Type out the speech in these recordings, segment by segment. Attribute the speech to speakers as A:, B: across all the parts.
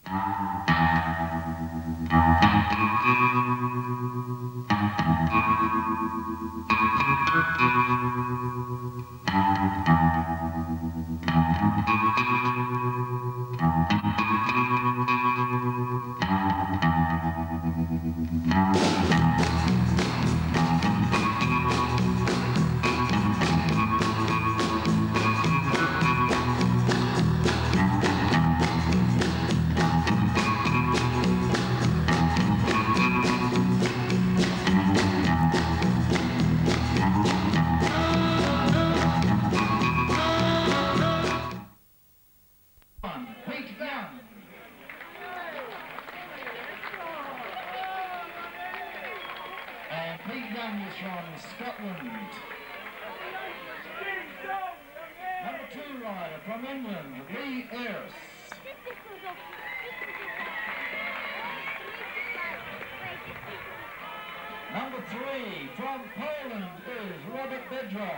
A: From Scotland. Number 2 rider from England, Lee Ayres. Number 3 from Poland is Robert Bedra.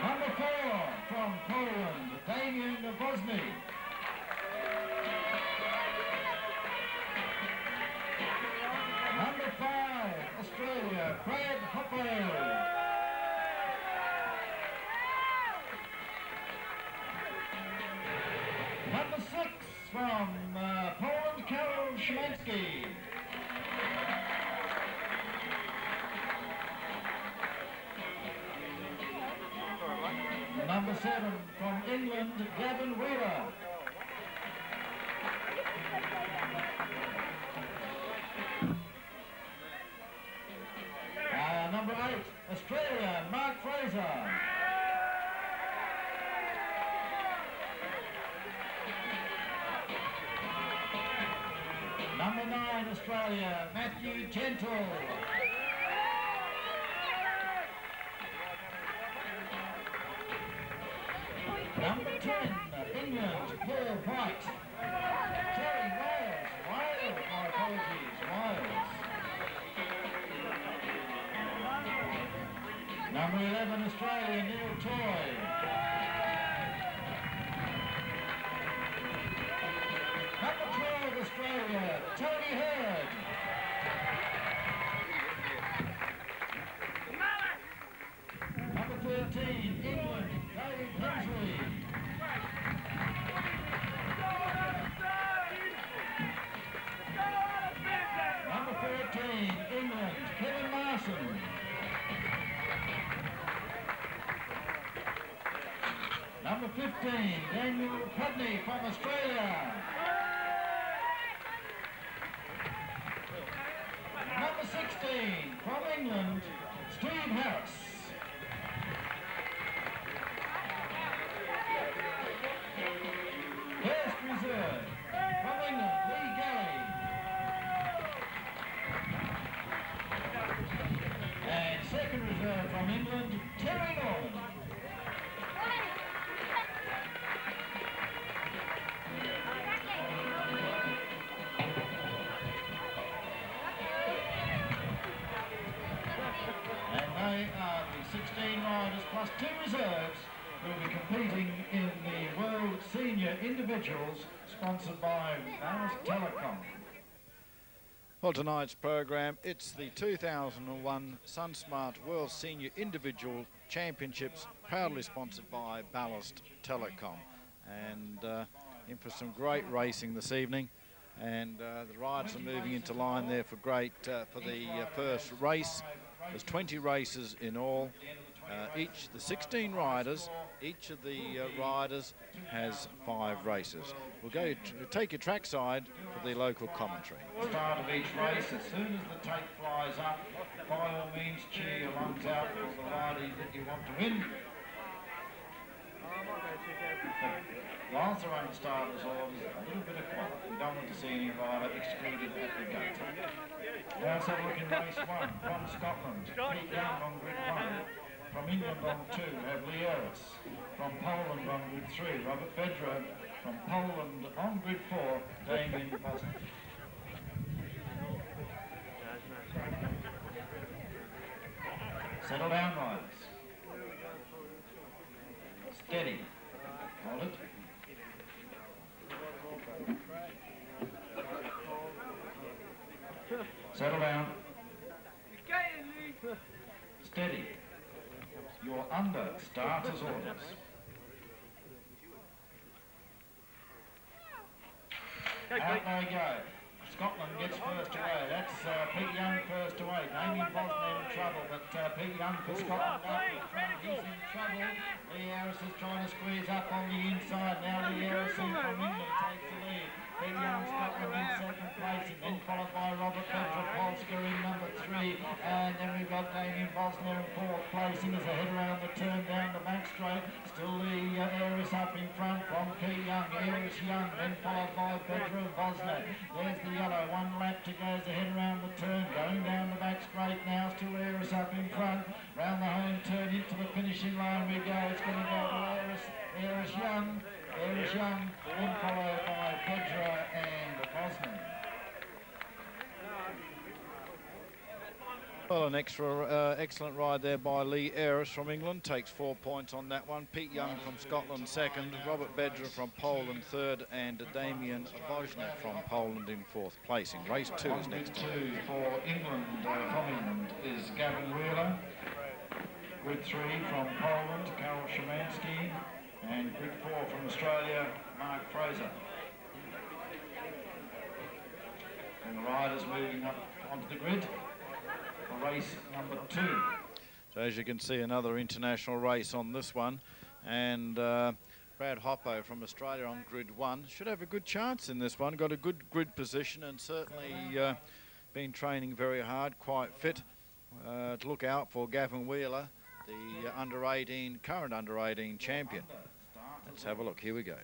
A: Number 4 from Poland, Damien Novosny. Number 5, Australia, Brad Hopper. Number 6 from Poland, Karol Szymanski. Number 7 from England, Gavin Wheeler. Number 8, Australia, Mark Fraser. Number 9, Australia, Matthew Gentle. Number 10, England, Paul White. Terry Wales, my apologies, Wales. Number 11, Australia, Neil Toy. Number 12, Australia, Tony Hurd. Number 13, England, Dave Hensley. Number 14, England, Kevin Marson. Number 15, Daniel Pudney from Australia. Number 16, from England, Steve Harris. First reserve, from England, Lee Galley. And second reserve from England, Terry Norman. They are the 16 riders plus 2 reserves who will be competing in the World Senior Individuals sponsored by Ballast Telecom.
B: Well, tonight's program, it's the 2001 SunSmart World Senior Individual Championships, proudly sponsored by Ballast Telecom. And in for some great racing this evening. And the riders are moving into line there for the first race. There's 20 races in all. The 16 riders, each of the riders has 5 races. We'll take your trackside for the local commentary.
A: Start of each race, as soon as the tape flies up, by all means cheer your lungs out for the riders that you want to win. Whilst they're on the starters orders, a little bit of quiet. We don't want to see any rider excluded at the gate. Now let's have a look in race 1 from Scotland. Pete Young on grid 1. From England on 2, we have Lee Ayres. From Poland on grid 3, Robert Bedra. From Poland on grid 4, Damien Novosny. Settle down, riders. Steady. Hold it. Settle down. Steady. You're under starter's orders. Out they go. Scotland gets first away. That's Pete Young first away. Damien Bosner in trouble, but Pete Young for Scotland up in front. He's in trouble. Lee Harris is trying to squeeze up on the inside. Now Lee Harrison from England takes the lead. Pete Young, Scotland in second place, and then followed by Robert Pedropolska in number 3. And then we've got Damien Bosner in fourth place. As they head around the turn down the back straight. Still Lee Harris up in front from Pete Young. Harris Young, then followed by Pedro Bosner. There's the yellow. 1 lap to go as they head around the turn. Going down the back straight now. Still Harris up in front. Round the home turn into the finishing line we go. It's going to go to Harris Young. Harris Young, then followed by Pedro and Bosman.
B: Well, an excellent ride there by Lee Harris from England. Takes 4 points on that one. Pete Young from Scotland second. Robert Bedra from Poland third. And Damien Bosner from Poland in fourth place. In race 2 is next.
A: Grid 2 for England, from England is Gavin Wheeler. Grid 3 from Poland, Karol Szymanski. And grid 4 from Australia, Mark Fraser. And the riders moving up onto the grid for race number 2.
B: So as you can see, another international race on this one. And Brad Hoppo from Australia on grid 1 should have a good chance in this one. Got a good grid position and certainly been training very hard, quite fit. To look out for Gavin Wheeler, the current under-18 champion. Let's have a look. Here we go.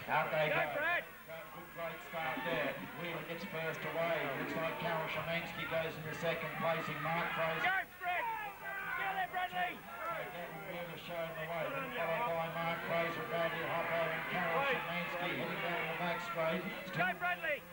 A: Out they go. Good great start there. Wheeler gets first away. Looks like Karol Szymanski goes into second placing. Mark Fraser. Go, Fred! Get it, Bradley! Gavin Wheeler showing the way. Then followed by Mark Fraser, Bradley Hoppo and Karol Szymanski heading down the back straight. Go, Bradley!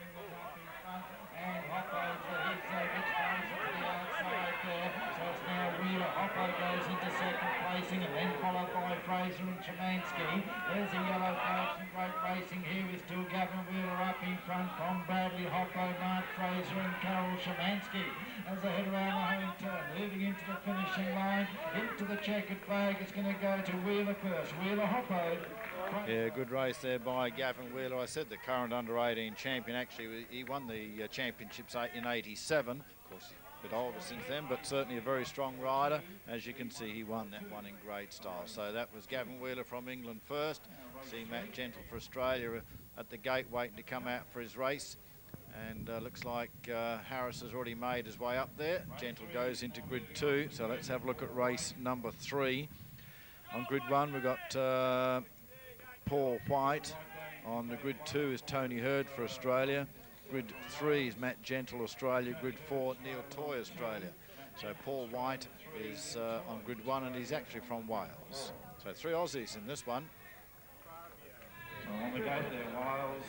A: And Hoppo gets Fraser to the outside there. So it's now Wheeler. Hoppo goes into second placing and then followed by Fraser and Szymanski. There's a yellow flag, some great racing here with still Gavin Wheeler up in front from Bradley Hoppo, Mark Fraser and Karol Szymanski. As they head around the home turn, moving into the finishing line, into the checkered flag, it's going to go to Wheeler first. Wheeler Hoppo.
B: Yeah, good race there by Gavin Wheeler. I said the current under-18 champion. Actually, he won the championships in '87. Of course, a bit older since then, but certainly a very strong rider. As you can see, he won that one in great style. So that was Gavin Wheeler from England first. See Matt Gentle for Australia at the gate waiting to come out for his race. And looks like Harris has already made his way up there. Gentle goes into grid 2. So let's have a look at race number 3. On grid 1, we've got Paul White. On the grid 2 is Tony Hurd for Australia. Grid 3 is Matt Gentle, Australia. Grid 4, Neil Toy, Australia. So Paul White is on grid 1 and he's actually from Wales. So 3 Aussies in this one.
A: So on the gate there, Wales.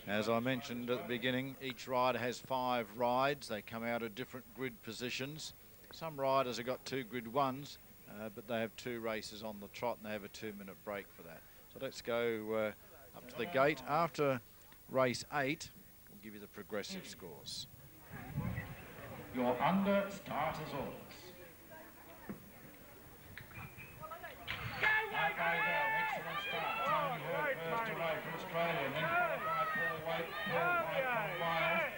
B: As I mentioned at the beginning, each rider has 5 rides. They come out of different grid positions. Some riders have got 2 grid 1s, but they have 2 races on the trot and they have a 2-minute break for that. So let's go up to the gate. After race 8, we'll give you the progressive scores.
A: You're under starter's orders. Out they go, excellent start. Tony Hurd first away for Australia, then followed by Paul White from Wales.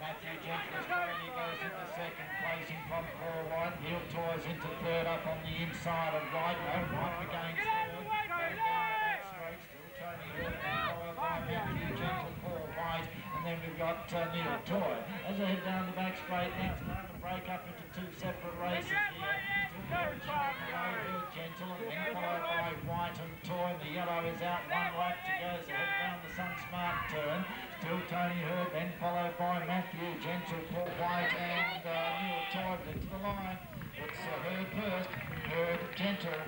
A: Matthew Gentle, Australia, goes into second, placing from Paul White. Neil Toys into third up on the inside of White. White against third. Going down the back straight, still Tony Hurd, followed by Matthew Gentle, Paul White. And then we've got Neil Toy. As they head down the back straight, now it's starting to break up into 2 separate races here. Gentle and then followed by White and Toy. The yellow is out, 1 lap to go, so head down the Sun Smart turn. Still Tony Hurd, then followed by Matthew Gentle, Paul White and Neil Toy into the line. It's Hurd first, Hurd, Gentle.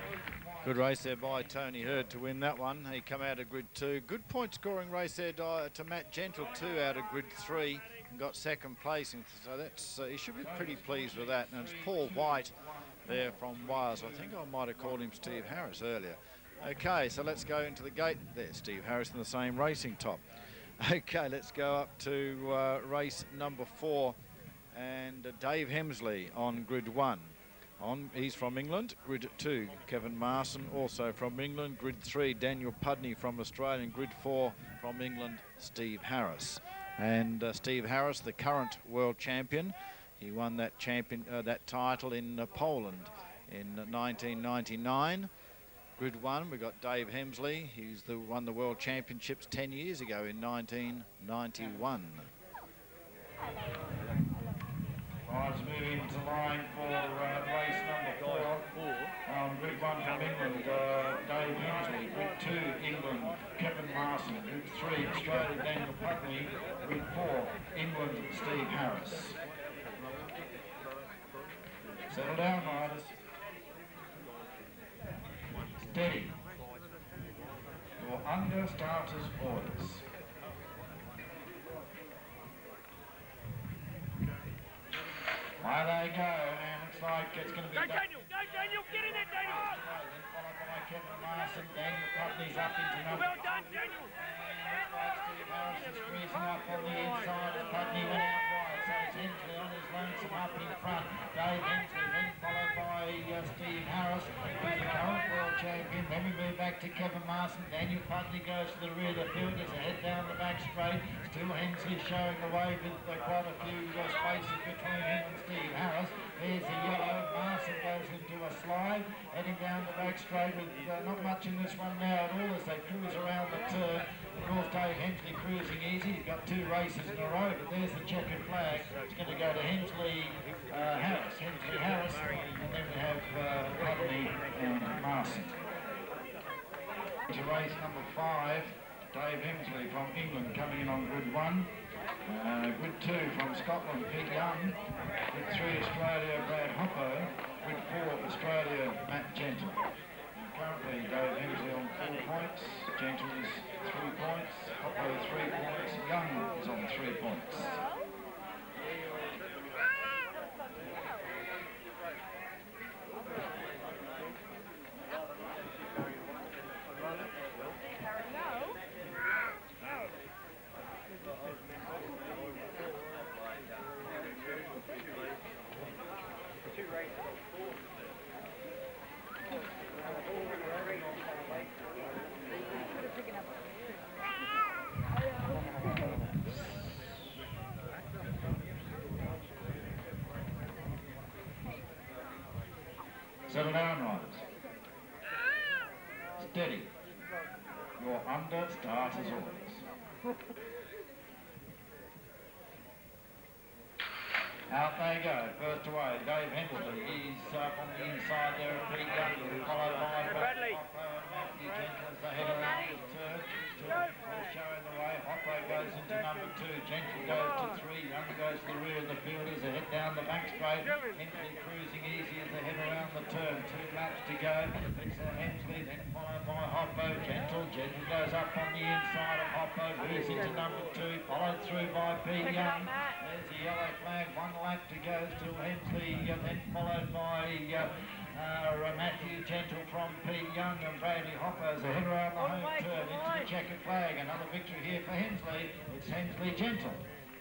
B: Good race there by Tony Hurd to win that one. He come out of grid 2. Good point scoring race there to Matt Gentle, 2 out of grid 3 and got second place. And so that's he should be pretty pleased with that. And it's Paul White there from Wales. I think I might have called him Steve Harris earlier. Okay, so let's go into the gate. There, Steve Harris in the same racing top. Okay, let's go up to race number 4, and Dave Hemsley on grid 1. He's from England. Grid 2, Kevin Marson, also from England. Grid 3, Daniel Pudney from Australia. And grid 4, from England, Steve Harris. And Steve Harris, the current world champion. He won that title in Poland in 1999. Grid 1, we've got Dave Hemsley. He's won the World Championships 10 years ago in 1991.
A: Riders moving to line for race number 4. Grid 1 from England, Dave Hemsley. Grid 2, England, Kevin Marson. Grid 3, Australia, Daniel Putney. Grid 4, England, Steve Harris. Settle down, riders. Steady. Your under starters orders. There they go, and looks like it's going to be...
C: Go Daniel, get in there, Daniel!
A: Then followed by Kevin Marson. Daniel Putney's up into number...
C: Well done, Daniel!
A: Looks like Steve Harris is squeezing up on the inside as Putney went out wide, so it's Hemsley on his lonesome up in front. Dave Hemsley, then followed by Steve Harris, who's the current world champion. Then we move back to Kevin Marson. Daniel Putney goes to the rear of the field. There's a head down the back straight. Still Hemsley showing the way with quite a few spaces between him and Steve Harris. There's the yellow. Marson goes into a slide, heading down the back straight with not much in this one now at all as they cruise around the turn. Of course, Dave Hemsley cruising easy. He's got 2 races in a row, but there's the checkered flag. It's going to go to Hemsley Harris. Hemsley Harris, and then we have Putney and Marson. To race number 5, Dave Hemsley from England coming in on grid 1. Grid 2 from Scotland, Pete Young. Grid 3, Australia, Brad Hoppo. Grid 4, Australia, Matt Gentle. And currently, Dave Hemsley on 4 points. Gentle is 3 points. Hoppo 3 points. Young is on 3 points. Settle down, riders. Steady. Your under starters orders. Out they go. First away, Dave Hemsley. He's up on the inside there at Pete Young, followed by
C: Bradley.
A: Hoppo and Matthew Gentle as they head around the turn. Still showing the way. Hoppo goes into number 2. Gentle goes to 3. Young goes to the rear of the field as they head down the back straight. Hemsley cruising easy as they head around the turn. 2 laps to go. It's Hemsley, then followed by Hoppo. Gentle goes up on the inside of Hoppo. Moves into number 2. Followed through by Pete Young. There's the yellow flag. 1 lap to go. Still Hemsley, then followed by Matthew Gentle from Pete Young and Bradley Hoppo as they head around the home turn into the checkered flag. Another victory here for Hemsley. It's Hemsley Gentle,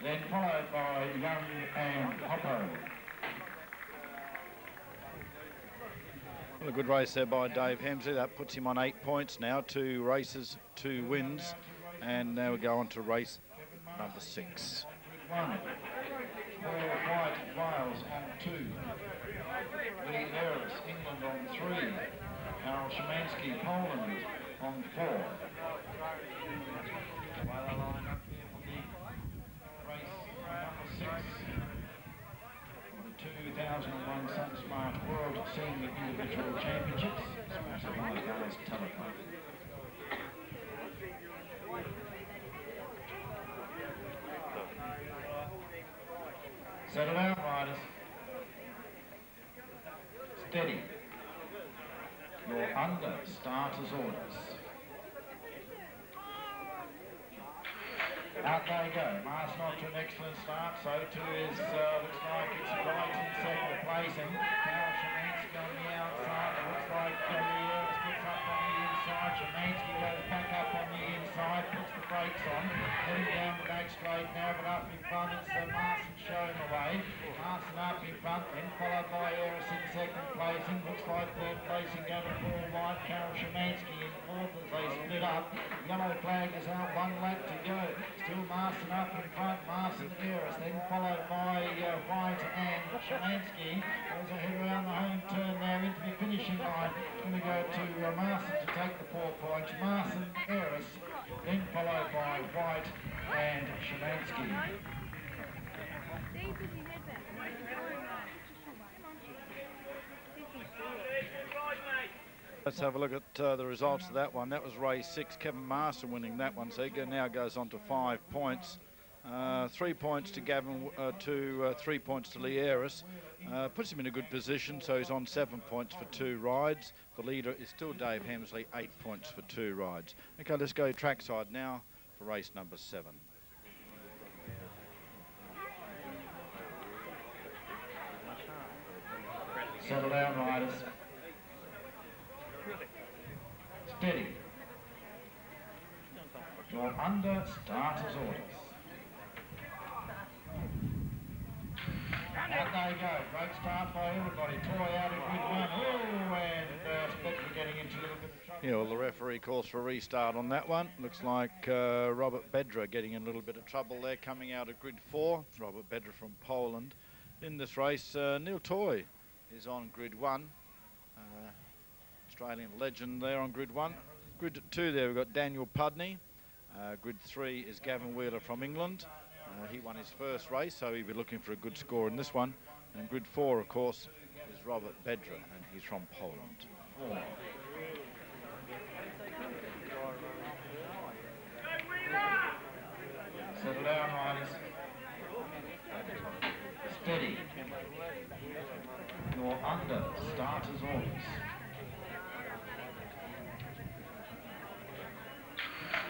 A: then followed by Young and Hoppo.
B: Well, a good race there by Dave Hemsley. That puts him on 8 points now. 2 races, 2 wins. And now we go on to race number 6.
A: 1. Paul White, Wales on 2. Lee Harris, England on 3. Harold Szymanski, Poland on 4. While they line up here for the race number 6 for the 2001 Sun Smart World Senior Individual Championships, sponsored by Dallas Telecom. Settle down, riders. Steady. Your under starters orders. Out they go. Marson off to an excellent start. So too is, looks like it's White in second place. And Carol Szymanski on brakes on. Heading down the back straight now, but up in front it's Marson showing the way. Marson up in front, then followed by Eris in second placing. Looks like third placing going to fall wide. Carol Szymanski in fourth as they split up. Yellow flag is out, 1 lap to go. Still Marson up in front, Marson Eris, then followed by White and Szymanski. Goes ahead around the home turn now into the finishing line. It's going to go to Marson to take the 4 points. Marson Eris, then followed by White and Szymanski.
B: Let's have a look at the results of that one. That was race 6, Kevin Marson winning that one. So he now goes on to 5 points. 3 points to Gavin, 3 points to Lee Ayres. Puts him in a good position, so he's on 7 points for 2 rides. The leader is still Dave Hemsley, 8 points for 2 rides. Okay, let's go trackside now for race number 7.
A: Settle down, riders. Steady. You're under starter's orders. Out they go. Great start by everybody. Toy out of grid 1. Oh, and Spectre getting into a little bit of trouble.
B: Yeah, well, the referee calls for a restart on that one. Looks like Robert Bedra getting in a little bit of trouble there, coming out of grid 4. Robert Bedra from Poland. In this race, Neil Toy is on grid 1. Australian legend there on grid 1. Grid 2 there, we've got Daniel Pudney. Grid 3 is Gavin Wheeler from England. He won his first race, so he'll be looking for a good score in this one. And grid 4, of course, is Robert Bedra, and he's from Poland.
A: Settle down, riders. Steady. You're under starter's orders.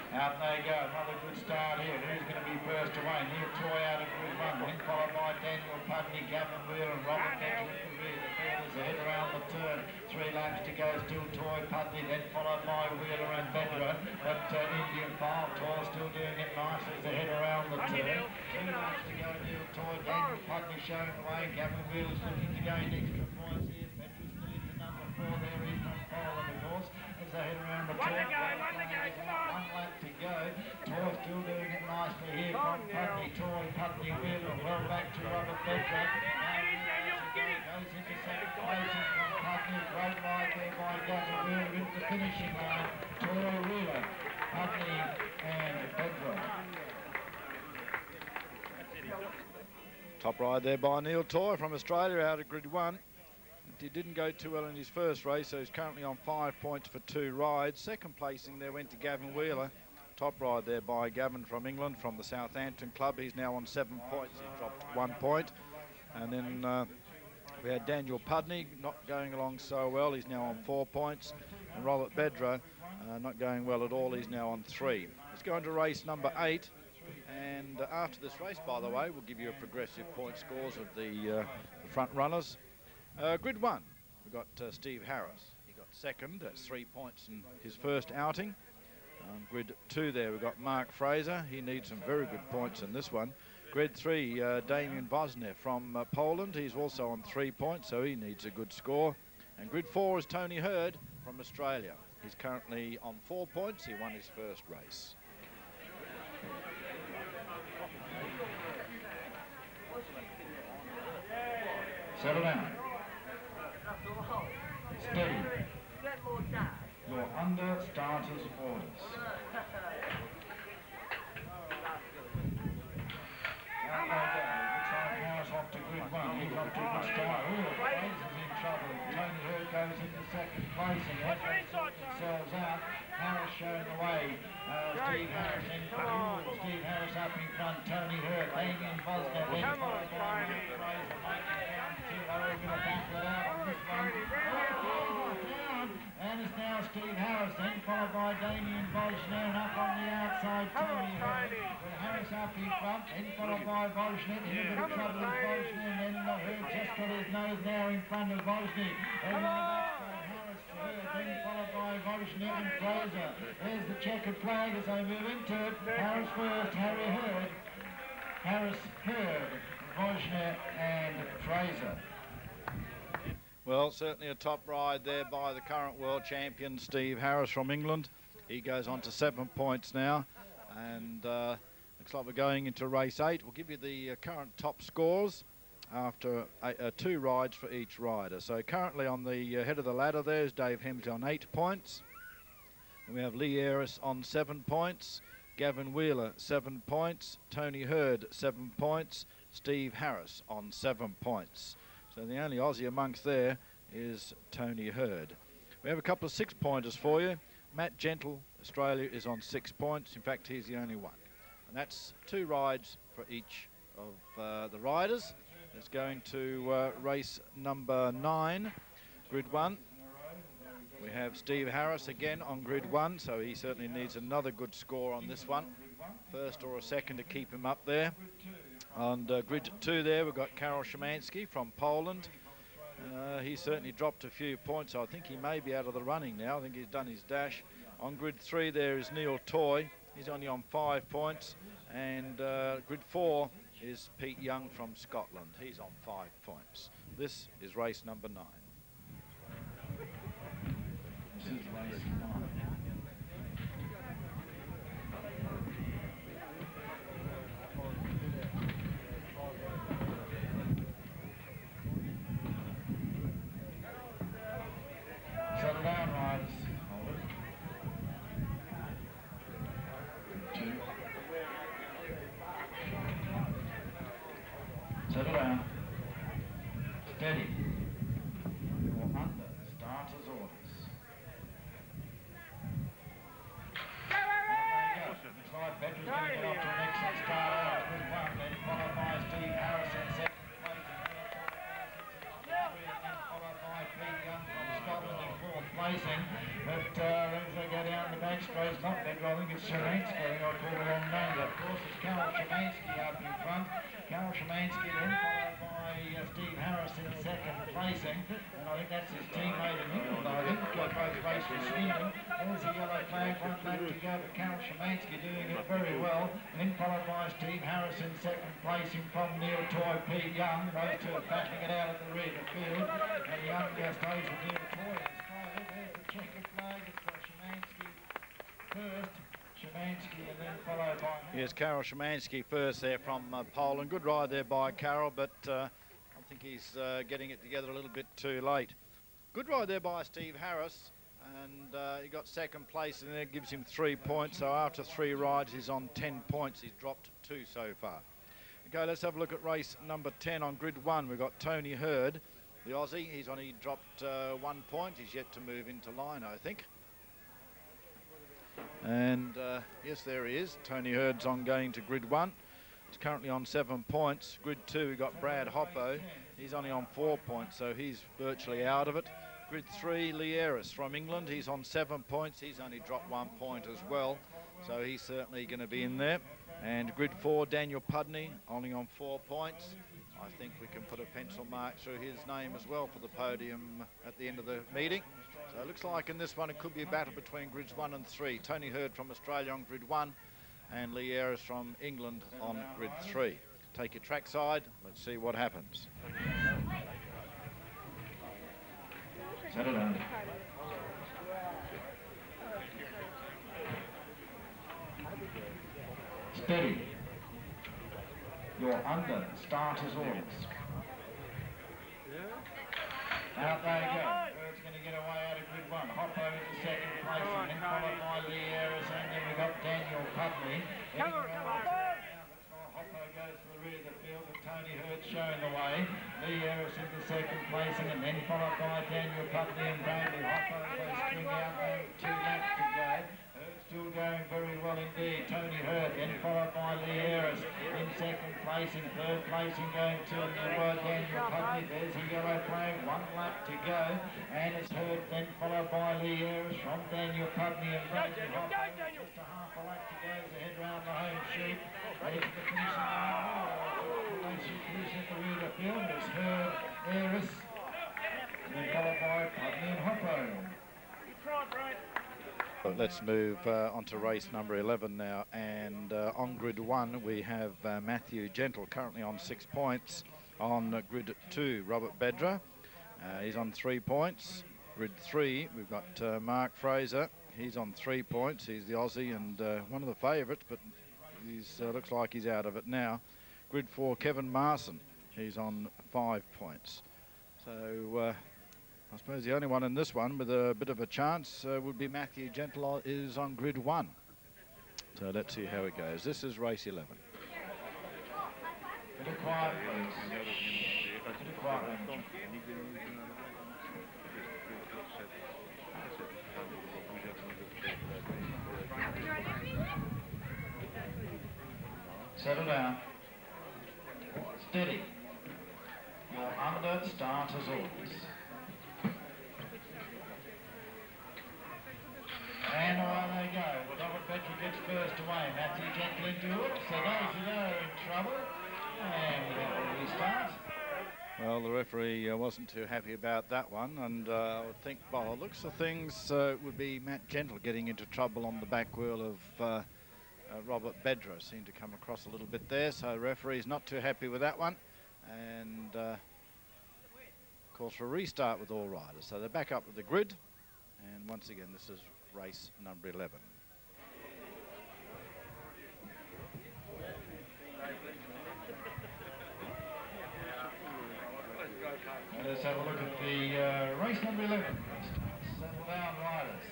A: Out they go, another good start here. Who's going to be first away? Neil Toy out of grid 1, then followed by Daniel Pudney, Gavin Wheeler and Robert Bedra at the rear. The field is ahead around the turn. 3 laps to go, still Toy, Pudney, then followed by Wheeler and Bedra. But Indian file, Toy still doing it nicely as ahead around the turn. 2 laps to go, Neil Toy, Daniel Pudney showing the way. Gavin Wheeler's looking to gain extra points here. Bedra's still into number 4 there, he's from Poland, of course. As they head around the turn. 1 lap to go. Toy still doing it nicely here from Pudney. Toy, Pudney, Wheeler, well back to Robert Bedra. Goes into second place from Pudney. Great ride there by Gavin Wheeler into the finishing line. Toy, Wheeler, Pudney and Bedra.
B: Top ride there by Neil Toy from Australia out of grid 1. He didn't go too well in his first race, so he's currently on 5 points for 2 rides. Second placing there went to Gavin Wheeler. Top ride there by Gavin from England, from the Southampton club. He's now on 7 points. He dropped 1 point. And then we had Daniel Pudney not going along so well. He's now on 4 points. And Robert Bedra not going well at all. He's now on 3. Let's go into race number 8. And after this race, by the way, we'll give you a progressive point scores of the front runners. Grid 1, we've got Steve Harris. He got second, that's 3 points in his first outing. Grid 2 there, we've got Mark Fraser. He needs some very good points in this one. Grid 3, Damian Vosner from Poland. He's also on 3 points, so he needs a good score. And grid 4 is Tony Hurd from Australia. He's currently on 4 points. He won his first race.
A: Settle down. Steady. You're under starter's orders. Out they go. Looks like Harris off to grid 1. He's off to a good start. Oh, Fraser's in trouble. Tony Hurd goes into second place and has themselves out. Harris showing the way. Steve Harris in front. Steve Harris up in front. Tony Hurd. Damian Vosner. Then followed by Mark Fraser. We're going to battle it out on this one. And it's now Steve Harris, then followed by Damian Vosner, and up on the outside Tony Hurd. With Harris up in front, then followed by Vosner. In a bit of trouble is Vosner, and then Hurd just got his nose now in front of Vosner. Then on the backside, Harris, Hurd, then followed by Vosner. Schmidt and Fraser. There's the checkered flag as they move into it. Harris first, Harris, Hurd, Wojner and Fraser.
B: Well, certainly a top ride there by the current world champion, Steve Harris from England. He goes on to 7 points now, and looks like we're going into race 8. We'll give you the current top scores after 2 rides for each rider. So currently on the head of the ladder there is Dave Hemsley on 8 points. And we have Lee Ayres on 7 points, Gavin Wheeler 7 points, Tony Hurd 7 points, Steve Harris on 7 points. So the only Aussie amongst there is Tony Hurd. We have a couple of 6-pointers for you. Matt Gentle, Australia, is on 6 points. In fact, he's the only one. And that's 2 rides for each of the riders. It's going to race number 9, grid 1. We have Steve Harris again on grid 1, so he certainly needs another good score on this one. First or a second to keep him up there. On grid 2 there, we've got Karol Szymanski from Poland. He certainly dropped a few points. So I think he may be out of the running now. I think he's done his dash. On grid 3 there is Neil Toy. He's only on 5 points. And grid 4 is Pete Young from Scotland. He's on 5 points. This is race number 9.
A: This is race 9. Settle down, riders. Hold it. 2. Settle down. Steady. You're under starter's orders. Looks like Bedford's going to get off to an excellent start out. Good one, then followed by Steve Harris in second place. Followed by Pete Young from Scotland in 4th placing. But as they go down the back straight, it's not Bedford, I think it's Szymanski. I think I called the wrong name. But of course, it's Karol Szymanski up in front. Karol Szymanski then followed by Steve Harris in 2nd placing. And I think that's his teammate in England. I think both raced for Sweden. There's a yellow flag, 1 lap to go, but Karol Szymanski doing it very well. And then followed by Steve Harris in 2nd placing from Neil Toy, Pete Young. Those two are battling it out at the rear of the field. And Young stays with Neil Toy in Australia. There's the checkered flag. It's Szymanski first. Szymanski and then followed by...
B: Here's Karol Szymanski first there from Poland. Good ride there by Karol, but I think he's getting it together a little bit too late. Good ride there by Steve Harris, and he got 2nd place, and that gives him 3 points. So after 3 rides, he's on 10 points. He's dropped 2 so far. Okay, let's have a look at race number 10 on grid 1. We've got Tony Hurd, the Aussie. He's only dropped 1 point. He's yet to move into line, I think. And yes, there he is. Tony Hurd's on going to grid 1. He's currently on 7 points. Grid 2, we've got Brad Hoppo. He's only on 4 points, so he's virtually out of it. Grid 3, Lee Ayres from England. He's on 7 points. He's only dropped 1 point as well, so he's certainly going to be in there. And grid 4, Daniel Pudney, only on 4 points. I think we can put a pencil mark through his name as well for the podium at the end of the meeting. So it looks like in this one it could be a battle between grids 1 and 3. Tony Hurd from Australia on grid 1 and Lee Ayres from England on grid 3. Take your trackside, let's see what happens.
A: Settle down. Steady. You're under starter's orders. Out they go. Bird's going to get away out of grid 1. Hoppo into 2nd place, and then followed by Lee Ayres, and then we've got Daniel Pudney. Hoppo goes to the rear of the field, and Tony Hurd showing the way. Lee Ayres into 2nd placing, and then followed by Daniel Pudney and Bradley. Hoppo goes string out there, 2 laps to go. Still going very well indeed. Tony Hurd, then followed by Lee Ayres in 2nd place. In 3rd place, going to Daniel Pudney. There's a yellow flag, 1 lap to go. And it's Hurd, then followed by Lee Ayres from Daniel Pudney and Bradley Hoppo. Just a half a lap to go as they head round the home chute. Ready for the finishing line. They should finish at the rear of the field. It's Hurd, Ayres, and then followed by Pudney and Hoppo.
C: Good try, Brad.
B: Let's move on to race number 11 now, and on grid 1 we have Matthew Gentle currently on 6 points. On grid 2, Robert Bedra, he's on 3 points. Grid 3, we've got Mark Fraser, he's on 3 points. He's the Aussie and one of the favourites, but he's looks like he's out of it now. Grid 4, Kevin Marson, he's on 5 points. So I suppose the only one in this one with a bit of a chance would be Matthew Gentle, is on grid 1. So let's see how it goes. This is race 11.
A: Bit of quiet, please. Bit of quiet, please. Settle down. Steady. You're under starter's orders. And away they go. Robert Bedra gets first away. Matthew Gentle into it. So those who are in trouble. And we have a restart.
B: Well, the referee wasn't too happy about that one, and I would think, by the looks of things, it would be Matt Gentle getting into trouble on the back wheel of Robert Bedra. Seemed to come across a little bit there, so the referee's not too happy with that one. And of course, for a restart with all riders. So they're back up with the grid, and once again, this is race number 11.
A: Let's have a look at the race number 11. Settle down, riders.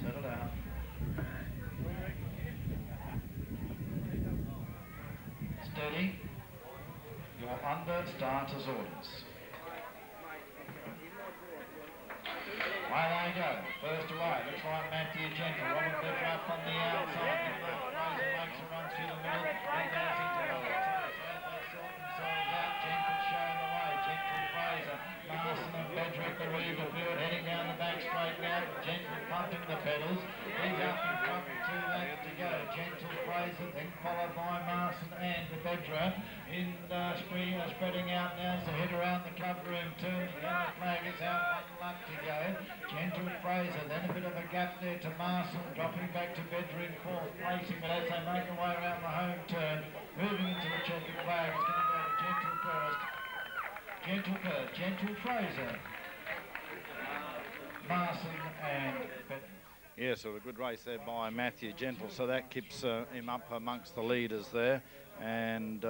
A: Settle down. Steady. You're under starter's orders. Away they go. First away. Looks like Matthew Gentle. Robert Bedra up on the outside. Fraser makes a run through the middle. And goes into the left. They sort themselves out. Gentle showing the way. Gentle, Fraser, Marson and Bedra at the rear of the field. Heading down the back straight now. Gentle pumping the pedals. He's up in front with 2 laps to go. Gentle, Fraser, then followed by Marson and Bedra. In spreading out now as they head around the club room turn. The yellow flag is out, 1 lap to go. Gentle, Fraser, then a bit of a gap there to Marson, dropping back to Bedra in 4th placing, but as they make their way around the home turn, moving into the checkered flag, it's going to go to Gentle first. Gentle, Fraser, Marson and Bedra.
B: Yeah, so a good race there by Matthew Gentle, so that keeps him up amongst the leaders there, and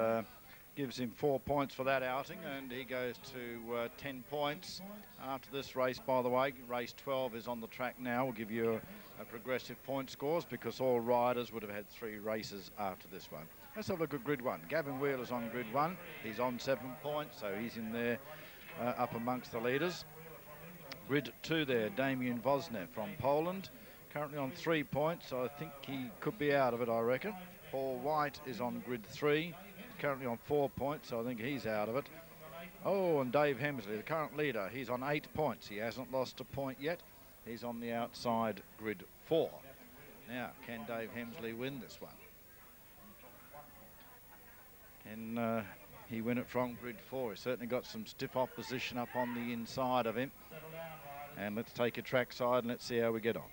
B: gives him 4 points for that outing, and he goes to 10 points after this race. By the way, race 12 is on the track now. We'll give you a progressive point scores because all riders would have had 3 races after this one. Let's have a look at grid 1. Gavin Wheeler's on grid 1. He's on 7 points, so he's in there up amongst the leaders. Grid 2 there, Damien Vosnev from Poland, currently on 3 points, so I think he could be out of it, I reckon. Paul White is on grid 3, currently on 4 points, so I think he's out of it. Oh, and Dave Hemsley, the current leader, he's on 8 points. He hasn't lost a point yet. He's on the outside grid 4. Now, can Dave Hemsley win this one? Can he win it from grid 4? He's certainly got some stiff opposition up on the inside of him. And let's take a track side and let's see how we get on.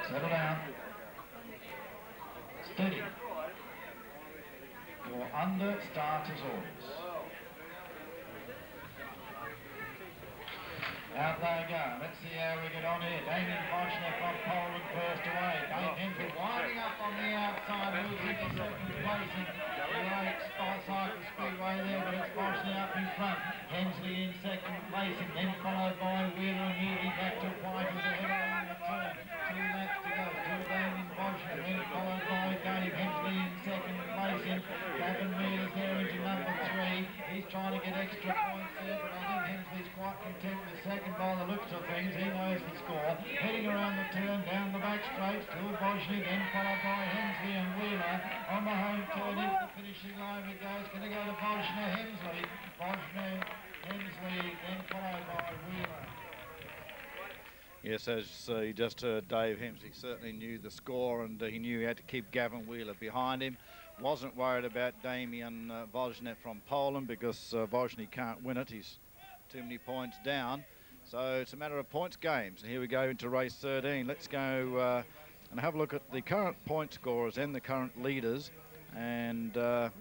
A: Settle down. Steady. You're under starter's orders. Out they go. Let's see how we get on here. Damien Vosnev from Poland first away. Dave Hemsley winding up on the outside, moves into 2nd place in the late CYCLESPEEDWay there, but it's Vosnev up in front. Hemsley in 2nd place, and then followed by Wheeler and moving back to White as they head around the turn. 2 laps to go. Still Damien Vosnev, then followed by Dave Hemsley in 2nd place in. Gavin Wheeler's there into number 3. He's trying to get extra points there, but I think Hemsley's quite content with 2nd by the looks of things. He knows the score. Heading around the turn, down the back straight, still Vosnev, then followed by Hemsley and Wheeler. On the home turn, into the finishing line we go. It's going to go to Vosnev, Hemsley. Vosnev, Hemsley, then followed by Wheeler.
B: Yes, as you just heard, Dave Hemsley certainly knew the score, and he knew he had to keep Gavin Wheeler behind him. Wasn't worried about Damien Vosnev from Poland because Vosnev can't win it. He's too many points down. So it's a matter of points games. And here we go into race 13. Let's go and have a look at the current point scorers and the current leaders. And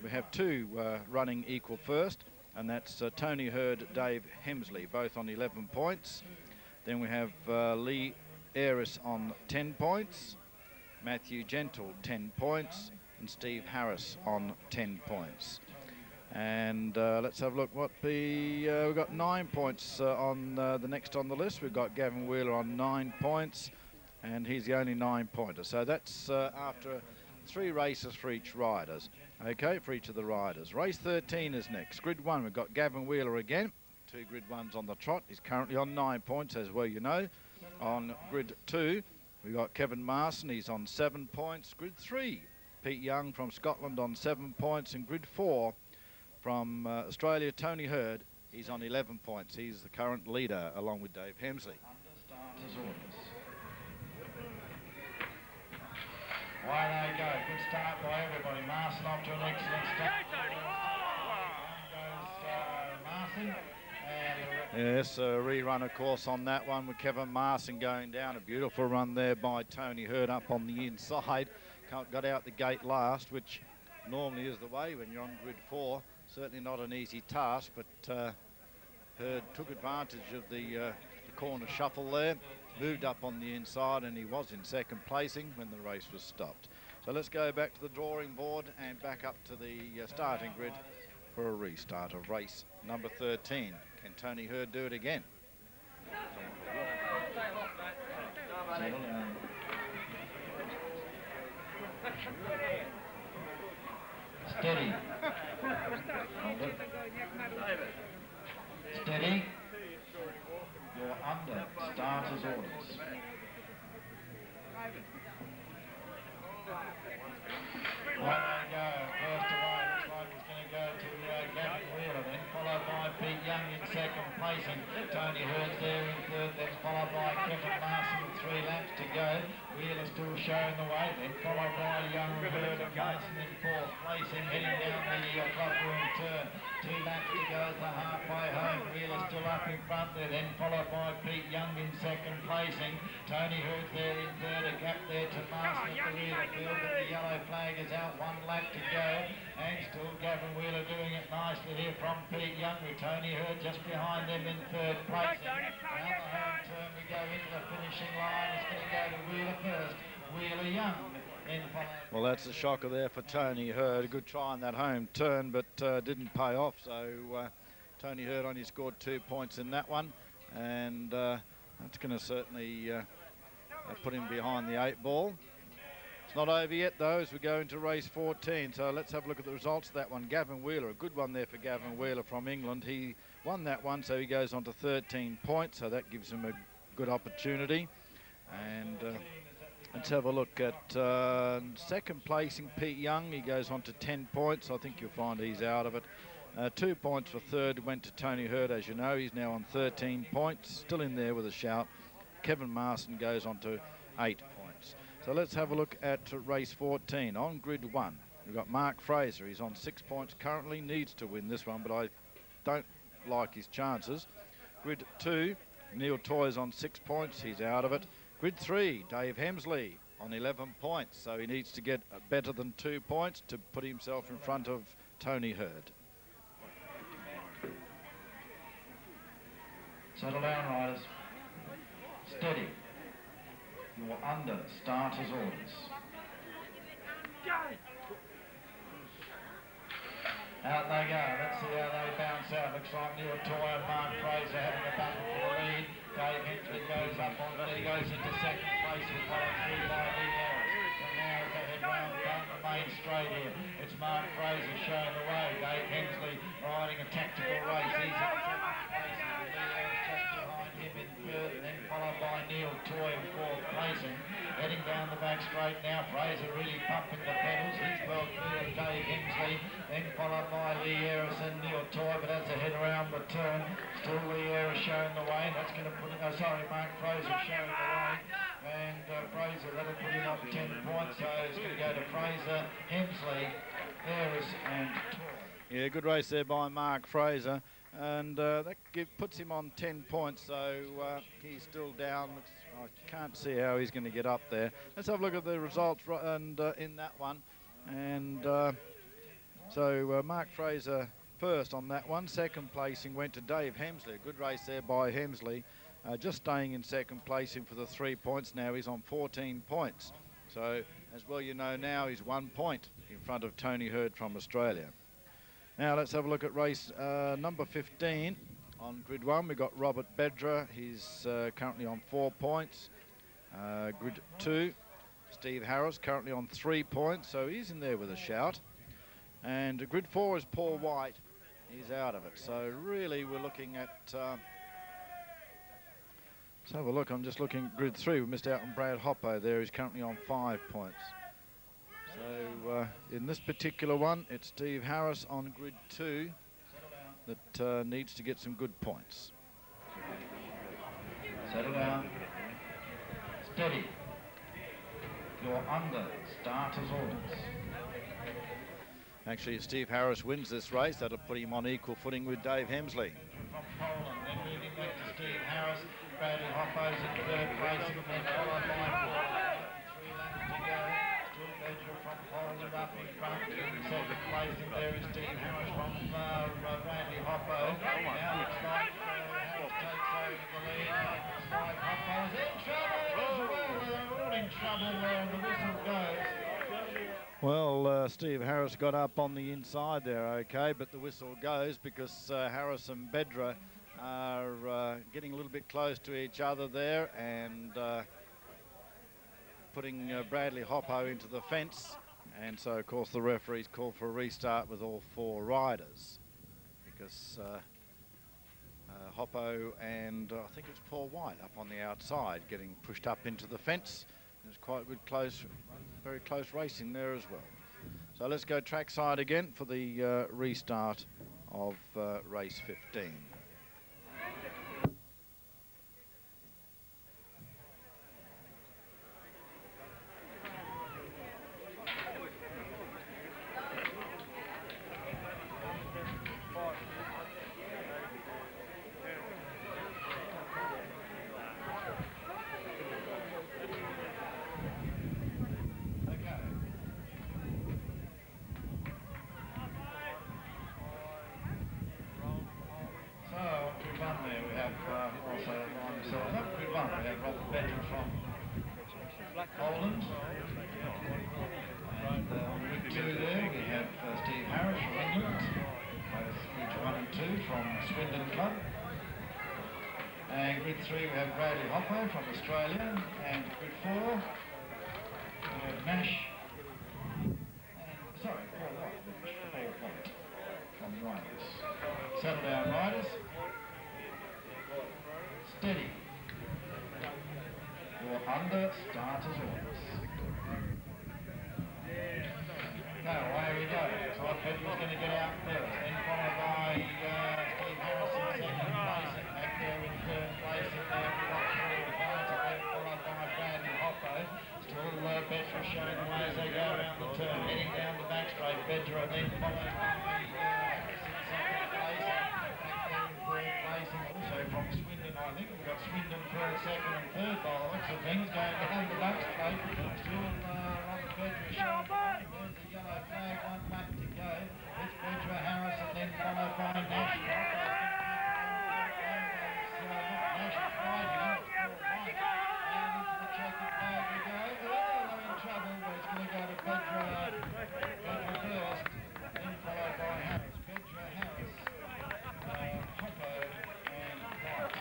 B: we have two running equal first, and that's Tony Hurd, Dave Hemsley, both on 11 points. Then we have Lee Ayres on 10 points, Matthew Gentle 10 points, and Steve Harris on 10 points. And let's have a look what we've got 9 points on the next on the list. We've got Gavin Wheeler on 9 points, and he's the only 9-pointer. So that's after 3 races for each riders. Okay, for each of the riders. Race 13 is next. Grid 1, we've got Gavin Wheeler again. 2 Grid 1s on the trot. He's currently on 9 points, as well you know. On Grid 2, we've got Kevin Marson. He's on 7 points. Grid 3, Pete Young from Scotland on 7 points. And Grid 4, from Australia, Tony Hurd. He's on 11 points. He's the current leader, along with Dave Hemsley.
A: Why they go. Good start by everybody. Marson off to an excellent start. Goes Marson.
B: Yes, a rerun, of course, on that one with Kevin Marson going down. A beautiful run there by Tony Hurd up on the inside. Got out the gate last, which normally is the way when you're on Grid 4. Certainly not an easy task, but Hurd took advantage of the corner shuffle there. Moved up on the inside, and he was in second placing when the race was stopped. So let's go back to the drawing board and back up to the starting grid for a restart of race number 13. Can Tony Hurd do it again?
A: Steady. Steady. You're under starter's orders. Right they go. First away, looks like it's going to go to Gavin Wheeler, then followed by Pete Young in second placing. Tony Hurd's there in third, then followed by Kevin Marson with 3 laps to go. Wheeler still showing the way, then followed by Young, Hurd and Marson in fourth placing, heading down the clubroom turn. 2 laps to go at the halfway home. Wheeler still up in front there, then followed by Pete Young in second placing. Tony Hurd's there in third, a gap there to Marson at the Wheeler field, but the yellow flag is out, 1 lap to go. And still Gavin Wheeler doing it nicely here from Pete Young, with Tony Hurd just behind them in third placing. Round the home turn we go into the finishing line. It's going to go to Wheeler first. Wheeler Young.
B: Well, that's a shocker there for Tony Hurd. A good try on that home turn, but didn't pay off. So Tony Hurd only scored 2 points in that one, and that's going to certainly put him behind the 8 ball. It's not over yet, though, as we go into race 14. So let's have a look at the results of that one. Gavin Wheeler, a good one there for Gavin Wheeler from England. He won that one, so he goes on to 13 points. So that gives him a good opportunity. And let's have a look at second placing Pete Young. He goes on to 10 points. I think you'll find he's out of it. 2 points for third went to Tony Hurd, as you know. He's now on 13 points, still in there with a shout. Kevin Marson goes on to 8 points. So let's have a look at race 14. On Grid 1, we've got Mark Fraser. He's on 6 points currently, needs to win this one, but I don't like his chances. Grid 2, Neil Toy's on 6 points. He's out of it. Grid 3, Dave Hemsley on 11 points, so he needs to get better than 2 points to put himself in front of Tony Hurd.
A: Settle down, riders. Steady. You're under starter's orders. Out they go. Let's see how they bounce out. Looks like Neil Toy and Mark Fraser having a battle for the lead. Dave Hemsley goes up on it. He goes into second place with followed through by Lee Harris. And now as they head round down the main straight here, it's Mark Fraser showing the way. Dave Hemsley riding a tactical race. He's in second place. Lee Harris just behind him in third, and then followed by Neil Toy in fourth placing. Heading down the back straight now, Fraser really pumping the pedals. He's well clear of Dave Hemsley, then followed by Lee Harris and Neil Toy, but as they head around the turn, still Lee Harris showing the way, and that's going to put him, Mark Fraser showing the way, and Fraser, that'll put him up 10 points, so it's going to go to Fraser, Hemsley, Harris and Toy.
B: Yeah, good race there by Mark Fraser, and that puts him on 10 points, so he's still down. I can't see how he's going to get up there. Let's have a look at the results and in that one. And so Mark Fraser first on that one. Second placing went to Dave Hemsley. A good race there by Hemsley. Just staying in second placing for the 3 points. Now he's on 14 points. So as well you know now he's 1 point in front of Tony Hurd from Australia. Now let's have a look at race number 15 on grid 1. We've got Robert Bedra. He's currently on 4 points. Grid 2, Steve Harris currently on 3 points, so he's in there with a shout. And grid 4 is Paul White. He's out of it. So really we're looking at... let's have a look. I'm just looking at grid 3. We missed out on Brad Hoppo there. He's currently on 5 points. So in this particular one, it's Steve Harris on grid 2 that needs to get some good points.
A: Settle down. Steady. You're under starter's orders.
B: Actually, if Steve Harris wins this race, that'll put him on equal footing with Dave Hemsley.
A: From Poland, then moving back to Steve Harris. Bradley Hoppo's in third place, and then followed by 3 laps to go. Still Bedra from Poland up in front. In second place, and there is Steve Harris from Bradley Hoppo. Now looks like Harris takes over the lead. Looks like Hoppo's in trouble as well. They're all in trouble where the whistle goes.
B: Well, Steve Harris got up on the inside there, okay, but the whistle goes because Harris and Bedra are getting a little bit close to each other there and putting Bradley Hoppo into the fence. And so, of course, the referees call for a restart with all 4 riders because Hoppo and I think it's Paul White up on the outside getting pushed up into the fence. There's quite good very close racing there as well. So let's go trackside again for the restart of race 15.
A: Poland. And on grid 2 there we have Steve Harris from England, both grid 1 and 2 from Swindon Club. And grid 3 we have Bradley Hoppo from Australia, and grid 4 we have Nash, and, sorry, Paul White from Riders. Settle down, riders. Steady. You're under starter's orders. Now, away we go. So Pedra's going to get out first, then followed by Steve Harris in second place, and back there in third place, and there we've got Paul White, and then followed by Bradley Hoppo. Still Bedra showing the way as they go around the turn, heading down the back straight. Bedra then followed by Harris in second place, and back there in third place, and also from Swindon, I think we've got Swindon first, second and third by the looks of things, going down the back straight. Still Robert Bedra showing the way. There's the yellow flag, 1 lap to go. It's Bedra Harris and then followed by Nash. Nash is riding, it's Paul White. And into the checkered flag we go. They're in trouble, but it's going to go to Bedra first, then followed by Harris. Bedra Harris, Hoppo and White.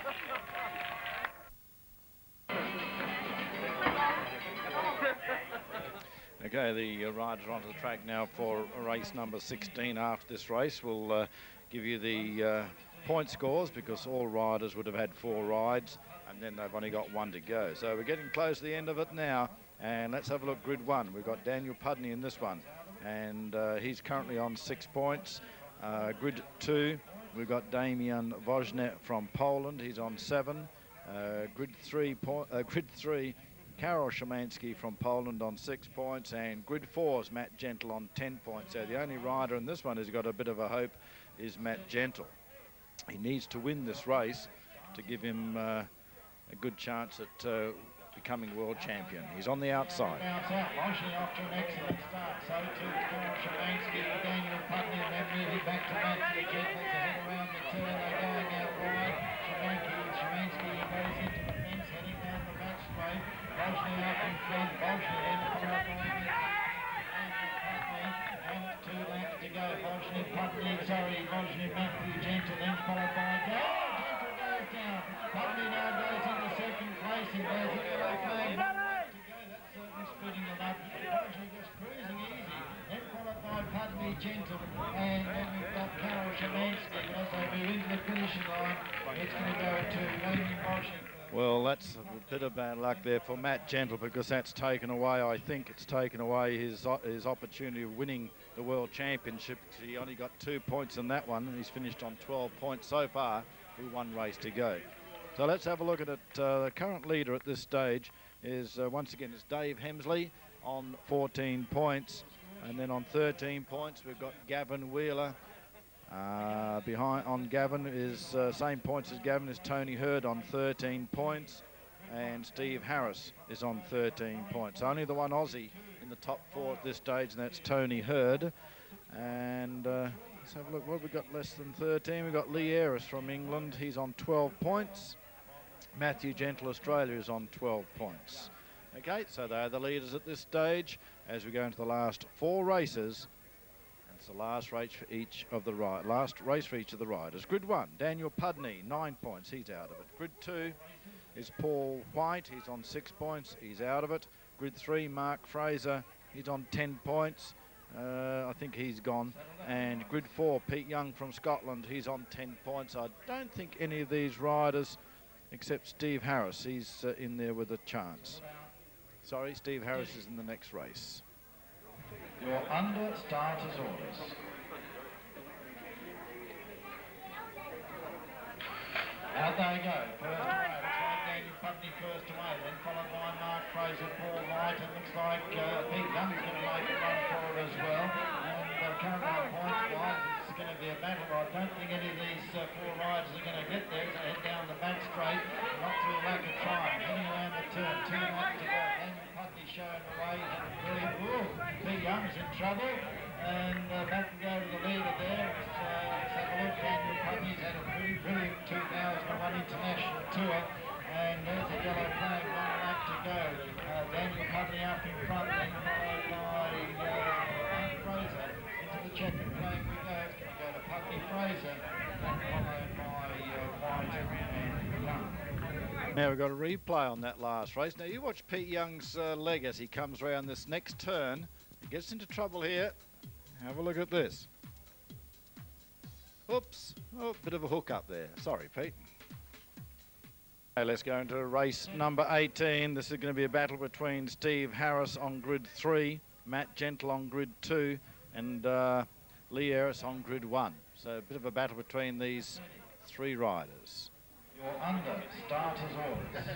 B: Okay, the riders are onto the track now for race number 16. After this race, we'll give you the point scores because all riders would have had 4 rides and then they've only got 1 to go. So we're getting close to the end of it now, and let's have a look. Grid 1, we've got Daniel Pudney in this one, and he's currently on 6 points. Grid 2, we've got Damian Wojnek from Poland. He's on 7. Grid 3, Karol Szymanski from Poland on 6 points, and grid 4's Matt Gentle on 10 points. So the only rider in this one who's got a bit of a hope is Matt Gentle. He needs to win this race to give him a good chance at becoming world champion. He's on the outside.
A: Launching off to an excellent start. So too is Karol Szymanski, Daniel Putney, and then moving back to Matthew Gentle. It's a head around the turn. They're going out wide. Szymanski goes into the fence, heading down the back straight. Bolshney up in front. Bolshney then followed by Putney. And 2 laps to go. Bolshney, Matthew Gentle, then followed by Gentle goes down. Putney now goes into second place and goes into the flag. 1 lap to go. That's certainly splitting them up. Bolshney just cruising easy. Then followed by Putney, Gentle, and then we've got Karol Szymanski. As they move into the finishing line, it's going to go to Wayne Bolshney.
B: Well, that's a bit of bad luck there for Matt Gentle, because that's taken away, I think it's taken away his opportunity of winning the World Championship. He only got 2 points in that one, and he's finished on 12 points so far with 1 race to go. So let's have a look at it. The current leader at this stage is, once again, it's Dave Hemsley on 14 points. And then on 13 points, we've got Gavin Wheeler. Behind on Gavin is same points as Gavin is Tony Hurd on 13 points, and Steve Harris is on 13 points. Only the one Aussie in the top 4 at this stage, and that's Tony Hurd. And let's have a look. What have we got less than 13? We've got Lee Ayres from England. He's on 12 points. Matthew Gentle, Australia, is on 12 points. Okay, so they're the leaders at this stage as we go into the last 4 races. It's the last race for each of the riders. Grid 1, Daniel Pudney, 9 points. He's out of it. Grid 2 is Paul White. He's on 6 points. He's out of it. Grid 3, Mark Fraser. He's on 10 points. I think he's gone. And grid 4, Pete Young from Scotland. He's on 10 points. I don't think any of these riders, except Steve Harris, he's in there with a chance. Sorry, Steve Harris is in the next race.
A: You're under starters' orders. Out they go. First away. Looks like Daniel Putney first away. Then followed by Mark Fraser, Paul White. And looks like Pete Young's going to make a run for it as well. And currently on points-wise, it's going to be a battle. I don't think any of these 4 riders are going to get there. So head down the back straight, not through lack of trying. Heading around the turn. 2 laps to go. Showing the way, brilliant. Pete Young's in trouble, and back to go to the leader there. Let's have a look. Daniel Putney's had a pretty brilliant 2001 international tour, and there's a yellow flag, 1 lap to go. Daniel Putney up in front, then followed by Fraser. Into the checkered flag we go. It's going to go to Putney, Fraser, and followed by White and Young.
B: Now we've got a replay on that last race. Now you watch Pete Young's leg as he comes around this next turn. He gets into trouble here. Have a look at this. Oops. Oh, bit of a hook up there. Sorry, Pete. Okay, let's go into race number 18. This is going to be a battle between Steve Harris on grid 3, Matt Gentle on grid 2, and Lee Ayres on grid 1. So a bit of a battle between these 3 riders.
A: You're under starters' orders. Away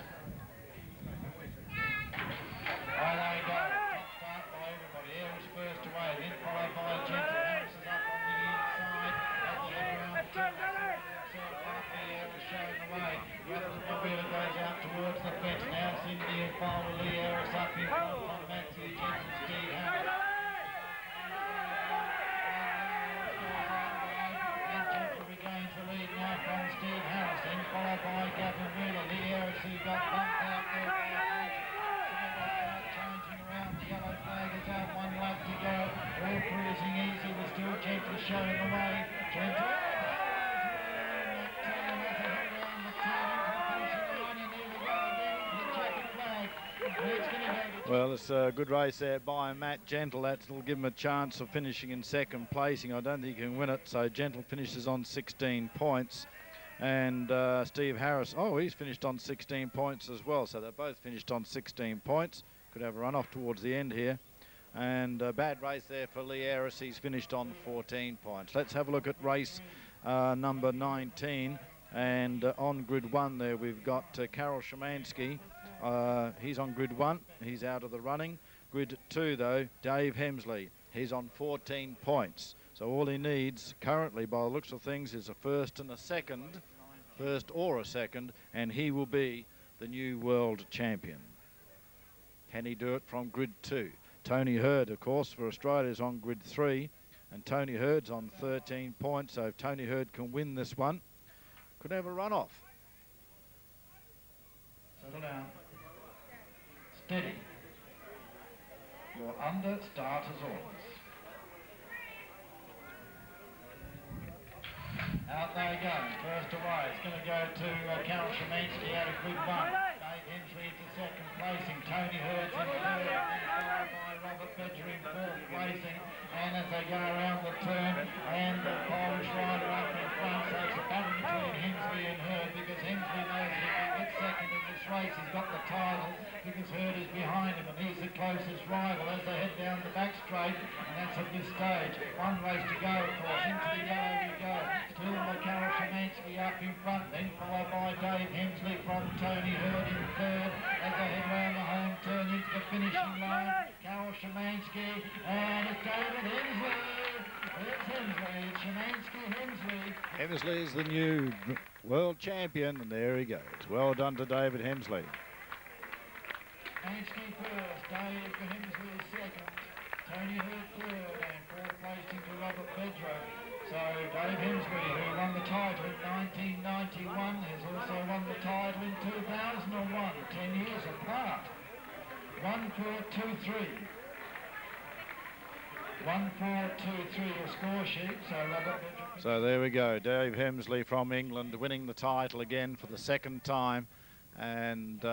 A: they go. Start by everybody. Ayres first away, then followed by Gentle. Harris is up on the inside. As they head around the turn, Ayres showing the way. The other Wheeler goes out towards the fence. Now Cindy and file with Lee Ayres up in front from Matthew Gentle, Steve Harris. Regains the lead now from Steve Harris, then followed by Gavin Wheeler. Lee Ayres, who got bumped out there by changing around. The yellow flag is out, 1 lap to go. All cruising easy, but still Gentle showing the way. Gentle
B: Well, it's a good race there by Matt Gentle. That'll give him a chance of finishing in second placing. I don't think he can win it, so Gentle finishes on 16 points. And Steve Harris, he's finished on 16 points as well. So they're both finished on 16 points. Could have a run-off towards the end here. And a bad race there for Lee Ayres. He's finished on 14 points. Let's have a look at race number 19. And on grid 1 there, we've got Karol Szymanski He's on grid 1. He's out of the running. Grid 2, though, Dave Hemsley. He's on 14 points. So all he needs currently, by the looks of things, is a first and a second. First or a second, and he will be the new world champion. Can he do it from grid 2? Tony Hurd, of course, for Australia is on grid 3, and Tony Hurd's on 13 points. So if Tony Hurd can win this one, could have a run-off.
A: Settle down. Steady. You're under starter's orders. Out they go. First away. It's going to go to Carol Shemansky out of grid 1. Dave Hemsley to second placing. Tony Hurd's in third. Followed by Robert Bedger in fourth placing. And as they go around the turn, and the Polish rider up in front, so it's a battle between Hemsley and Hurd, because Hemsley knows if he gets second in this race, he's got the title, because Hurd is behind him, and he's the closest rival as they head down the back straight, and that's at this stage. One race to go, of course. Into the yellow we go. Still Carol Shemansky up in front, then followed by Dave Hemsley from Tony Hurd in third, as they head round the home turn into the finishing line. Carol Shemansky, and it's David Hemsley. It's Hemsley. It's Shemansky Hemsley.
B: Hemsley is the new world champion, and there he goes. Well done to David Hemsley.
A: Shemansky first, Dave Hemsley second, Tony Hurd third, and fourth placing to Robert Bedro. So Dave Hemsley, who won the title in 1991, has also won the title in 2001, 10 years apart. 1, 4, 2, 3. 1, 4, 2, 3, your score sheet. So Robert Bedro.
B: So there we go. Dave Hemsley from England winning the title again for the second time, and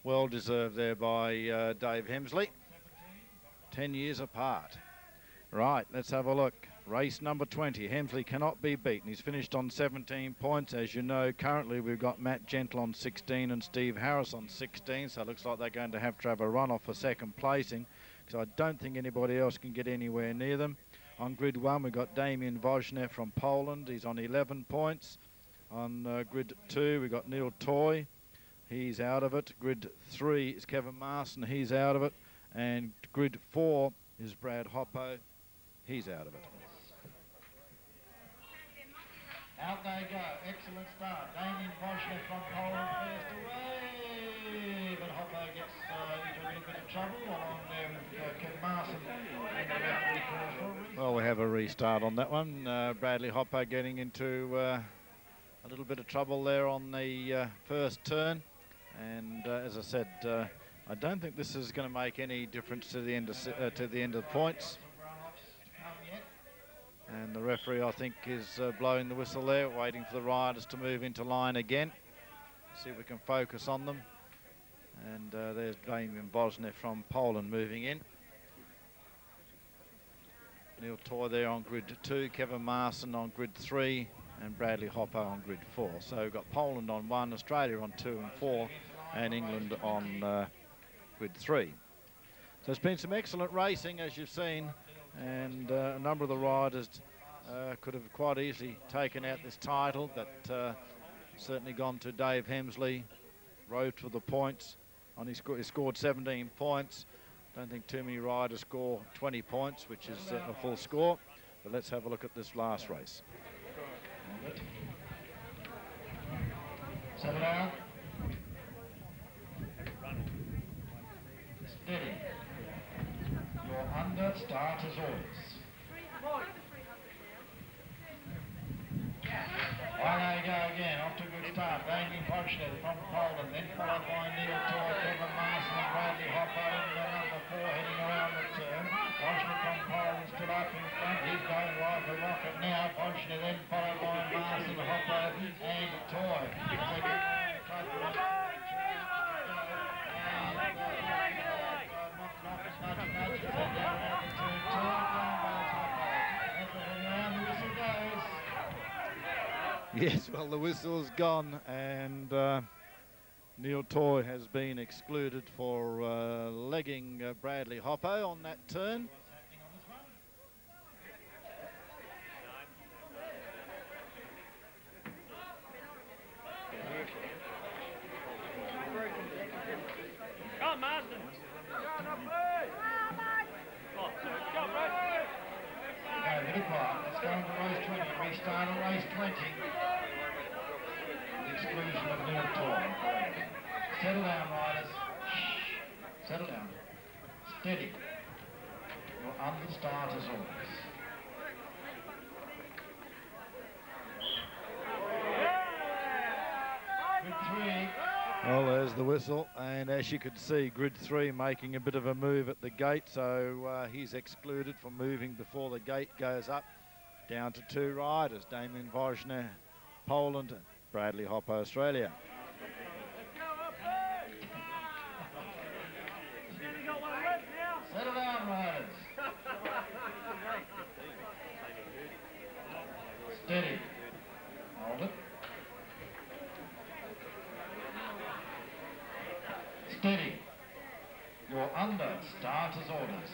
B: well deserved there by Dave Hemsley. 10 years apart. Right, let's have a look. Race number 20. Hemsley cannot be beaten. He's finished on 17 points. As you know, currently we've got Matt Gentle on 16 and Steve Harris on 16. So it looks like they're going to have a run-off for second placing, because I don't think anybody else can get anywhere near them. On grid 1, we've got Damian Wojnek from Poland. He's on 11 points. On grid 2, we've got Neil Toy. He's out of it. Grid 3 is Kevin Marson. He's out of it. And grid 4 is Brad Hoppo. He's out of it.
A: Out they go. Excellent start. Damien Wojnek from Poland first away. But Hoppo gets into a little bit of trouble along there with Kevin Marson and the referee calls for a restart.
B: Well, we have a restart on that one. Bradley Hoppo getting into a little bit of trouble there on the first turn. And as I said, I don't think this is going to make any difference to the end of points. And the referee, I think, is blowing the whistle there, waiting for the riders to move into line again. See if we can focus on them. And there's Damian Wojnek from Poland moving in. Neil Toy there on grid 2, Kevin Marson on grid 3, and Bradley Hoppo on grid 4. So we've got Poland on 1, Australia on 2 and 4, and England on grid 3. So it's been some excellent racing, as you've seen, and a number of the riders could have quite easily taken out this title, but certainly gone to Dave Hemsley, rode for the points. He scored 17 points. Don't think too many riders score 20 points, which is a full score. But let's have a look at this last race.
A: Settle down. Steady. You're under starter's orders. On they go again, off to a good start. Damien Wojnek from Poland, then followed by Neil Toy, Kevin Marson and Bradley Hoppo in the number 4 heading around the turn. Wojnek from Poland stood up in front. He's going right for rocket now. Wojnek then followed by Marson, Hoppo and Toy.
B: Yes, well, the whistle's gone, and Neil Toy has been excluded for legging Bradley Hoppo on that turn.
A: start of race 20. The exclusion of Neil Torn. Settle down, riders. Shh. Settle down. Steady. You're under starter's orders. Grid 3.
B: Well, there's the whistle, and as you could see, grid 3 making a bit of a move at the gate, so he's excluded from moving before the gate goes up. Down to 2 riders, Damien Wojner, Poland, Bradley Hopper, Australia.
A: Settle down, riders. Steady. Hold it. Steady. You're under starter's orders.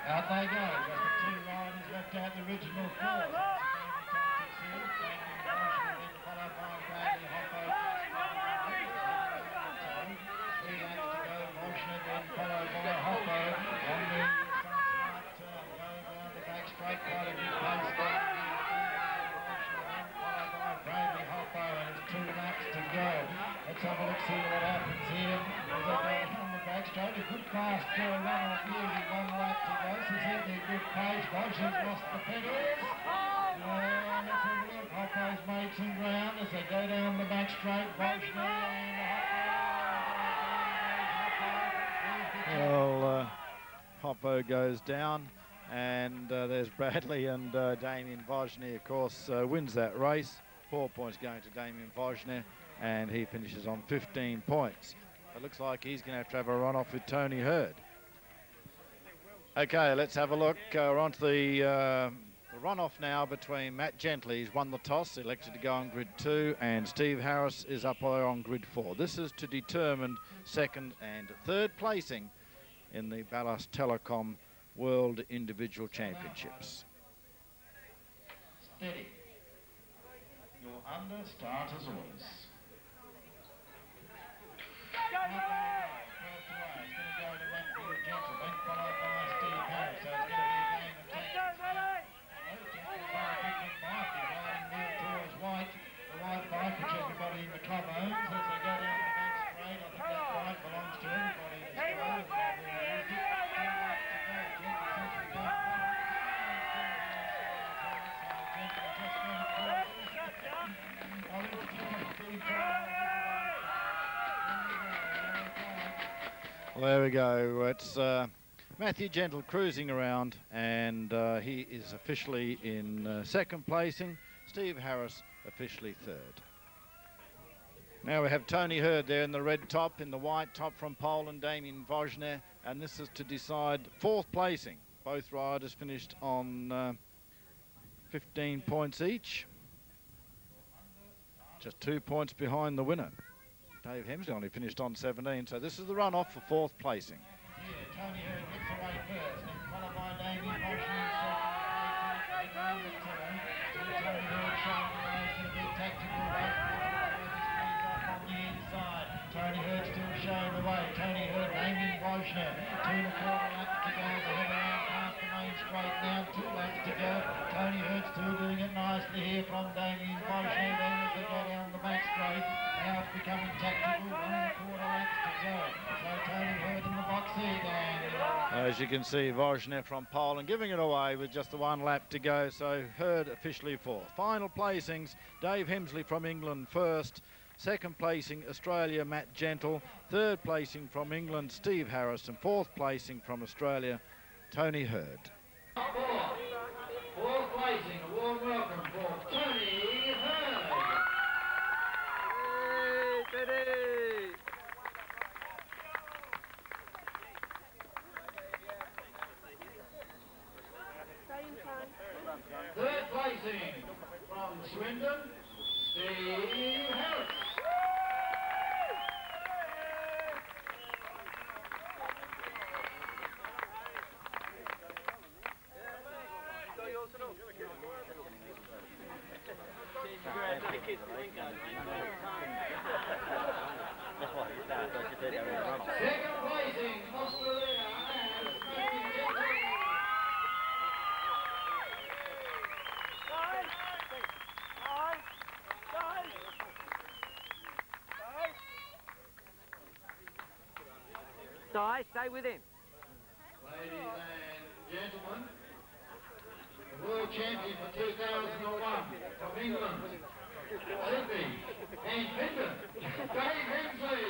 A: Out they go. Just the 2 riders left out the original 4. Followed by Bradley Hopper. 3 laps to go. Wojner then followed by Hopper on the Sunsmart turn. Going down the back straight, quite a good pace there. Bradley Hopper, and it's 2 laps to go. Let's have a look, see what happens here. As they go on the back straight, a good fast for a run-off here with 1 lap to go. So certainly a good pace. Wojner's lost the pedals. Let's have a look. Hopper's made some ground as they go down the back straight. Wojner and
B: Well, Hoppo goes down, and there's Bradley, and Damien Wojner, of course, wins that race. 4 points going to Damien Wojner, and he finishes on 15 points. It looks like he's going to have a run-off with Tony Hurd. Okay, let's have a look. We're on to the run-off now between Matt Gently. He's won the toss, elected to go on grid 2, and Steve Harris is up there on grid 4. This is to determine 2nd and 3rd placing in the Ballast Telecom World Individual Championships.
A: Steady. You're under starter's orders. First away, it's going to go to Matthew Gentle, then followed by Steve Harris, so it's going to be a game of tactics. Gentle's riding Neil Torr's white, the white bike which everybody in the club owns. As they go down the back straight, I think that bike belongs to everybody in this club.
B: Well, there we go. It's Matthew Gentle cruising around, and he is officially in 2nd placing. Steve Harris officially 3rd. Now we have Tony Hurd there in the red top, in the white top from Poland, Damien Wojner, and this is to decide 4th placing. Both riders finished on 15 points each. Just 2 points behind the winner. Dave Hemsley only finished on 17, so this is the run-off for 4th placing.
A: Yeah, Tony Hurd gets away first, then followed by Damien Wojner in 2nd, around the turn. Tony Hurd showing the way, it's going to be a tactical race. Squeeze up on the inside. Tony Hurd still showing the way. Tony Hurd, Damien Wojner, 2 1/4 laps to go. They head around past the main straight now, 2 laps to go. Tony Hurd still doing it nicely here from Damien Wojner. Then as they go down the back straight, now it's becoming tactical, 1 1/4 laps to go. So Tony Hurd in the box seat, and
B: As you can see, Wojner from Poland giving it away with just the 1 lap to go, so Hurd officially 4th. Final placings, Dave Hemsley from England 1st, 2nd placing Australia, Matt Gentle, 3rd placing from England, Steve Harris, and 4th placing from Australia, Tony Hurd.
A: 4th placing, a warm welcome for Tony Hurd. Third placing from Swindon, Steve Harris. Second placing, Australia, and Matthew Gentle.
D: Si. Stay with him.
A: Ladies and gentlemen, the world champion for 2001 from England, Sydney and Finland, Dave Hensley.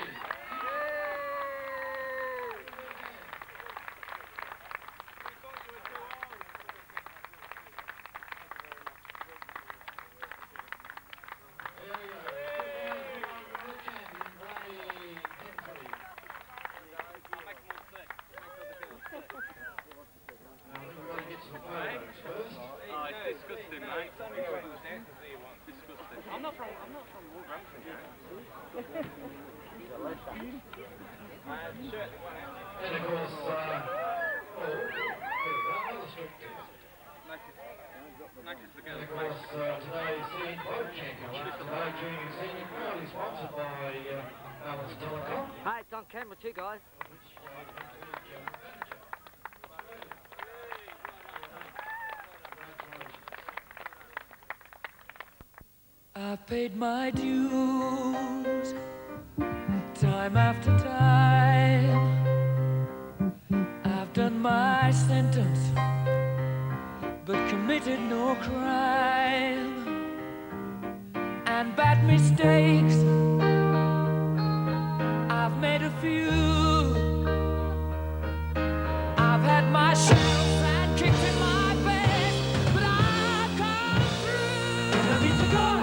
C: Disgusting, mate. Disgusting. I'm not from Wolverhampton.
A: And of course, and of course, today's senior boat championship, the Boat Junior and Senior, proudly sponsored by Balance Telecom.
D: Hey, it's on camera too, guys.
E: I've paid my dues, time after time. I've done my sentence, but committed no crime. And bad mistakes, I've made a few. I've had my share of bad kicks in my face, but I've come through. And the beats are gone.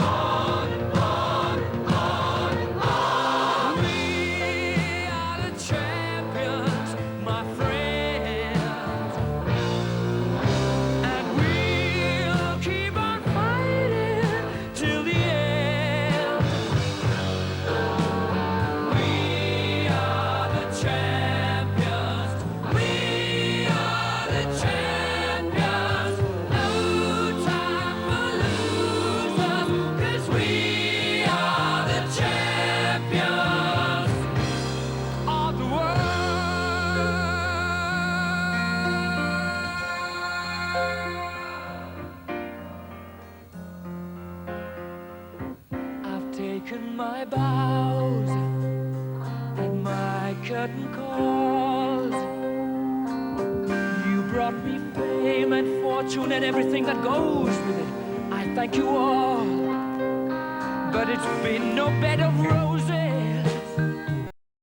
E: My bows and my curtain calls. You brought me fame and fortune and everything that goes with it. I thank you all, but it's been no bed of roses.